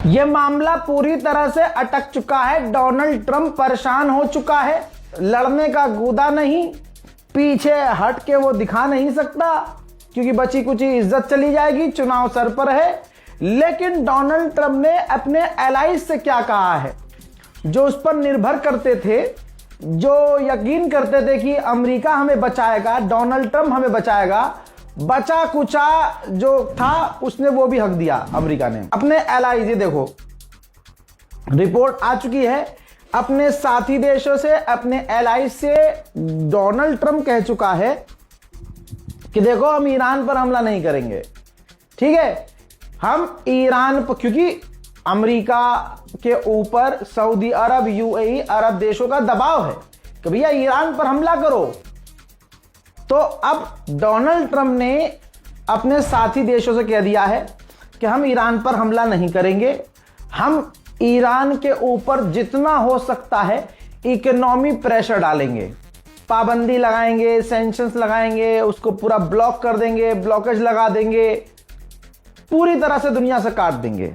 यह मामला पूरी तरह से अटक चुका है। डोनाल्ड ट्रंप परेशान हो चुका है, लड़ने का गुदा नहीं, पीछे हट के वो दिखा नहीं सकता क्योंकि बची कुछ इज्जत चली जाएगी, चुनाव सर पर है। लेकिन डोनाल्ड ट्रंप ने अपने एलाइज से क्या कहा है, जो उस पर निर्भर करते थे, जो यकीन करते थे कि अमेरिका हमें बचाएगा, डोनाल्ड ट्रंप हमें बचाएगा, बचा कुचा जो था उसने वो भी हक दिया अमेरिका ने अपने एलाइज। देखो रिपोर्ट आ चुकी है अपने साथी देशों से, अपने एलाइज से डोनाल्ड ट्रंप कह चुका है कि देखो हम ईरान पर हमला नहीं करेंगे, ठीक है। हम ईरान पर, क्योंकि अमेरिका के ऊपर सऊदी अरब, यूएई, अरब देशों का दबाव है कि भैया ईरान पर हमला करो। तो अब डोनाल्ड ट्रंप ने अपने साथी देशों से कह दिया है कि हम ईरान पर हमला नहीं करेंगे, हम ईरान के ऊपर जितना हो सकता है इकोनॉमी प्रेशर डालेंगे, पाबंदी लगाएंगे, सैंक्शंस लगाएंगे, उसको पूरा ब्लॉक कर देंगे, ब्लॉकेज लगा देंगे, पूरी तरह से दुनिया से काट देंगे।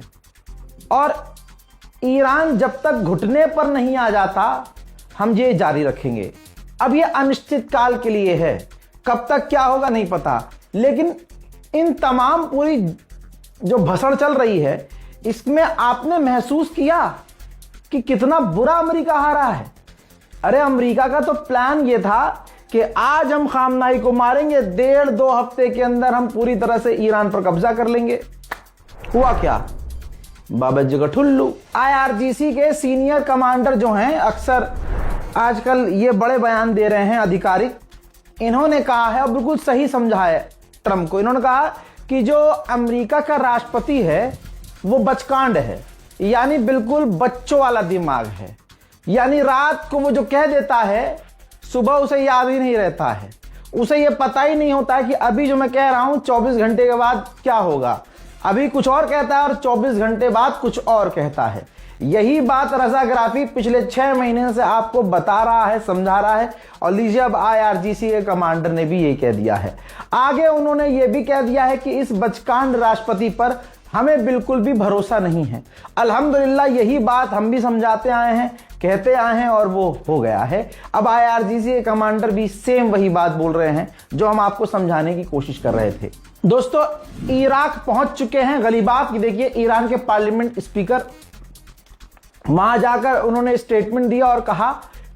और ईरान जब तक घुटने पर नहीं आ जाता हम ये जारी रखेंगे। अब ये अनिश्चित काल के लिए है, कब तक क्या होगा नहीं पता। लेकिन इन तमाम पूरी जो भसड़ चल रही है इसमें आपने महसूस किया कि कितना बुरा अमेरिका हारा है। अरे अमेरिका का तो प्लान ये था कि आज हम खामनाई को मारेंगे, 1.5-2 हफ्ते के अंदर हम पूरी तरह से ईरान पर कब्जा कर लेंगे। हुआ क्या? बाबा जी का ठुल्लू। आईआरजीसी के सीनियर कमांडर जो हैं, अक्सर आजकल ये बड़े बयान दे रहे हैं आधिकारिक, इन्होंने कहा है और बिल्कुल सही समझा है ट्रंप को। इन्होंने कहा कि जो अमेरिका का राष्ट्रपति है वो बचकांड है, यानी बिल्कुल बच्चों वाला दिमाग है। यानी रात को वो जो कह देता है सुबह उसे याद ही नहीं रहता है, उसे ये पता ही नहीं होता है कि अभी जो मैं कह रहा हूं 24 घंटे के बाद क्या होगा। अभी कुछ और कहता है और 24 घंटे बाद कुछ और कहता है। यही बात रजा गराफी पिछले 6 महीने से आपको बता रहा है, समझा रहा है। और लीजिए अब आईआरजीसी के कमांडर ने भी यही कह दिया है। आगे उन्होंने ये भी कह दिया है कि इस बचकांड राष्ट्रपति पर हमें बिल्कुल भी भरोसा नहीं है। अल्हम्दुलिल्लाह यही बात हम भी समझाते आए हैं, कहते आए हैं और वो हो गया है। अब आईआरजीसी के कमांडर भी सेम वही बात बोल रहे हैं जो हम आपको समझाने की कोशिश कर रहे थे। दोस्तों इराक पहुंच चुके हैं गलीबाफ की। देखिए ईरान के पार्लियामेंट स्पीकर, वहां जाकर उन्होंने स्टेटमेंट दिया और कहा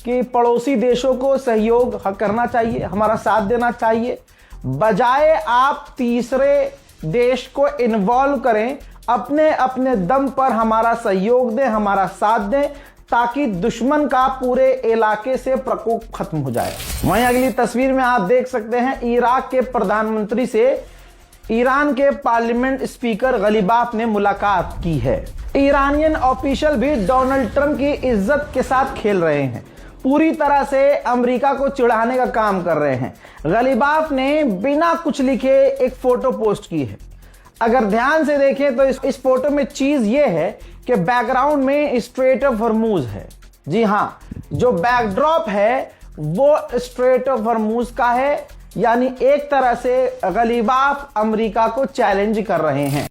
कि पड़ोसी देशों को सहयोग करना चाहिए, हमारा साथ देना चाहिए, बजाय आप तीसरे देश को इन्वॉल्व करें, अपने अपने दम पर हमारा सहयोग दें, हमारा साथ दें, ताकि दुश्मन का पूरे इलाके से प्रकोप खत्म हो जाए। वहीं अगली तस्वीर में आप देख सकते हैं इराक के प्रधानमंत्री से ईरान के पार्लियामेंट स्पीकर गलीबाफ ने मुलाकात की है। ईरानियन ऑफिशियल भी डोनाल्ड ट्रंप की इज्जत के साथ खेल रहे हैं, पूरी तरह से अमेरिका को चिढ़ाने का काम कर रहे हैं। गलीबाफ ने बिना कुछ लिखे एक फोटो पोस्ट की है। अगर ध्यान से देखें तो इस फोटो में चीज ये है कि बैकग्राउंड में स्ट्रेट ऑफ हॉर्मुज है। जी हां, जो बैकड्रॉप है वो स्ट्रेट ऑफ हॉर्मुज का है, यानी एक तरह से गलीबाफ अमेरिका को चैलेंज कर रहे हैं।